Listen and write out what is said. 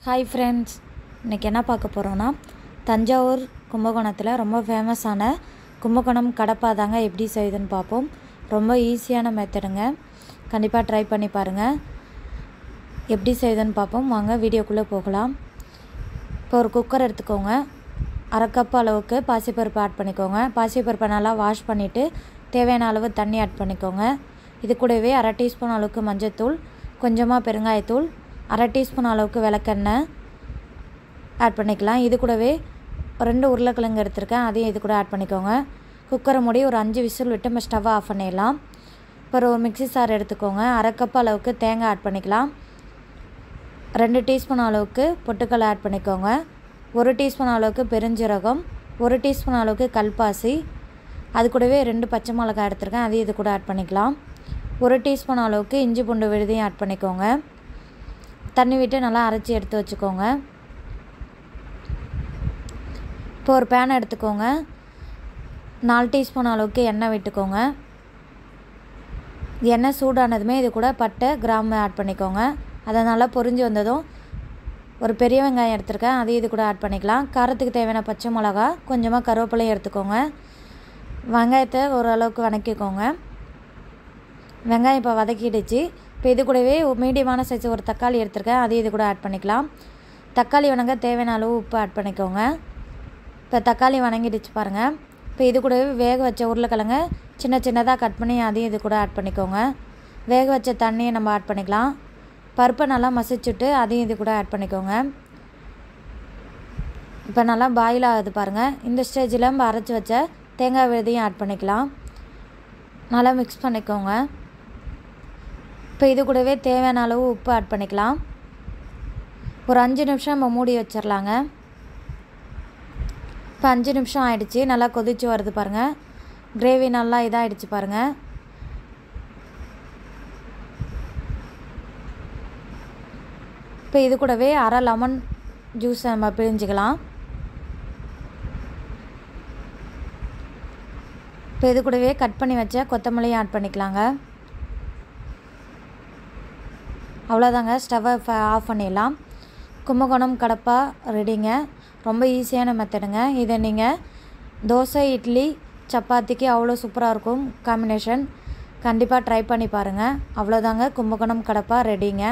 Hi friends, இன்றைக்கி என்ன பார்க்க போகிறோன்னா தஞ்சாவூர் கும்பகோணத்தில் ரொம்ப ஃபேமஸான கும்பகோணம் கடப்பா தாங்க எப்படி செய்யுதுன்னு பார்ப்போம். ரொம்ப ஈஸியான மெத்தடுங்க, கண்டிப்பாக ட்ரை பண்ணி பாருங்கள். எப்படி செய்யுதுன்னு பார்ப்போம், வாங்க வீடியோக்குள்ளே போகலாம். இப்போ ஒரு குக்கர் எடுத்துக்கோங்க. அரை கப் அளவுக்கு பாசிப்பருப்பு ஆட் பண்ணிக்கோங்க. பாசிப்பருப்பை நல்லா வாஷ் பண்ணிவிட்டு தேவையான அளவு தண்ணி ஆட் பண்ணிக்கோங்க. இது கூடவே அரை டீஸ்பூன் அளவுக்கு மஞ்சள்தூள், கொஞ்சமாக பெருங்காயத்தூள், அரை டீஸ்பூன் அளவுக்கு விளக்கெண்ணெய் ஆட் பண்ணிக்கலாம். இது கூடவே 2 உருளைக்கிழங்கு எடுத்துருக்கேன், அதையும் இது கூட ஆட் பண்ணிக்கோங்க. குக்கரை மூடி ஒரு 5 விசில் விட்டு நம்ம ஸ்டவ்வை ஆஃப் பண்ணிடலாம். இப்போ ஒரு மிக்ஸி சார் எடுத்துக்கோங்க. அரை கப் அளவுக்கு தேங்காய் ஆட் பண்ணிக்கலாம். 2 டீஸ்பூன் அளவுக்கு பொட்டுக்கடலை ஆட் பண்ணிக்கோங்க. 1 டீஸ்பூன் அளவுக்கு பெருஞ்சீரகம், 1 டீஸ்பூன் அளவுக்கு கல்பாசி, அது கூடவே 2 பச்சை மிளகாய் எடுத்துருக்கேன், அதையும் இது கூட ஆட் பண்ணிக்கலாம். 1 டீஸ்பூன் அளவுக்கு இஞ்சி பூண்டு விழுதையும் ஆட் பண்ணிக்கோங்க. தண்ணி விட்டு நல்லா அரைச்சி எடுத்து வச்சுக்கோங்க. இப்போ ஒரு பேனை எடுத்துக்கோங்க. 4 டீஸ்பூன் அளவுக்கு எண்ணெய் விட்டுக்கோங்க. எண்ணெய் சூடானதுமே இது கூட பட்டை கிராம்பு ஆட் பண்ணிக்கோங்க. அதை நல்லா பொரிஞ்சு வந்ததும் ஒரு பெரிய வெங்காயம் எடுத்துருக்கேன், அதையும் இது கூட ஆட் பண்ணிக்கலாம். காரத்துக்கு தேவையான பச்சை மிளகா, கொஞ்சமாக கருவேப்பிலையும் எடுத்துக்கோங்க. வெங்காயத்தை ஓரளவுக்கு வதக்கிக்கோங்க. வெங்காயம் இப்போ வதக்கிடுச்சு. இப்போ இது கூடவே மீடியமான சைஸ் ஒரு தக்காளி எடுத்துருக்கேன், அதையும் இது கூட ஆட் பண்ணிக்கலாம். தக்காளி வணங்க தேவையான அளவு உப்பு ஆட் பண்ணிக்கோங்க. இப்போ தக்காளி வணங்கிடுச்சு பாருங்கள். இப்போ இது கூடவே வேக வச்ச உருளைக்கிழங்க சின்ன சின்னதாக கட் பண்ணி அதையும் இது கூட ஆட் பண்ணிக்கோங்க. வேக வச்ச தண்ணியை நம்ம ஆட் பண்ணிக்கலாம். பருப்பை நல்லா மசிச்சுட்டு அதையும் இது கூட ஆட் பண்ணிக்கோங்க. இப்போ நல்லா பாயில் ஆகுது பாருங்கள். இந்த ஸ்டேஜில் நம்ம அரைச்சி வச்ச தேங்காய் விழுதையும் ஆட் பண்ணிக்கலாம். நல்லா மிக்ஸ் பண்ணிக்கோங்க. இப்போ இது கூடவே தேவையான அளவு உப்பு ஆட் பண்ணிக்கலாம். ஒரு 5 நிமிஷம் நம்ம மூடி வச்சிடலாங்க. இப்போ 5 நிமிஷம் ஆயிடுச்சு. நல்லா கொதிச்சு வருது பாருங்கள். கிரேவி நல்லா இதாகிடுச்சு பாருங்கள். இப்போ இது கூடவே அரை லெமன் ஜூஸை நம்ம பிழிஞ்சிக்கலாம். இப்போ இது கூடவே கட் பண்ணி வச்ச கொத்தமல்லியும் ஆட் பண்ணிக்கலாங்க. அவ்வளோதாங்க, ஸ்டவ்வை ஆஃப் பண்ணிடலாம். கும்பகோணம் கடப்பா ரெடிங்க. ரொம்ப ஈஸியான மெத்தடுங்க. இதை நீங்கள் தோசை, இட்லி, சப்பாத்திக்கு அவ்வளோ சூப்பராக இருக்கும் காம்பினேஷன். கண்டிப்பாக ட்ரை பண்ணி பாருங்கள். அவ்வளோதாங்க, கும்பகோணம் கடப்பா ரெடிங்க.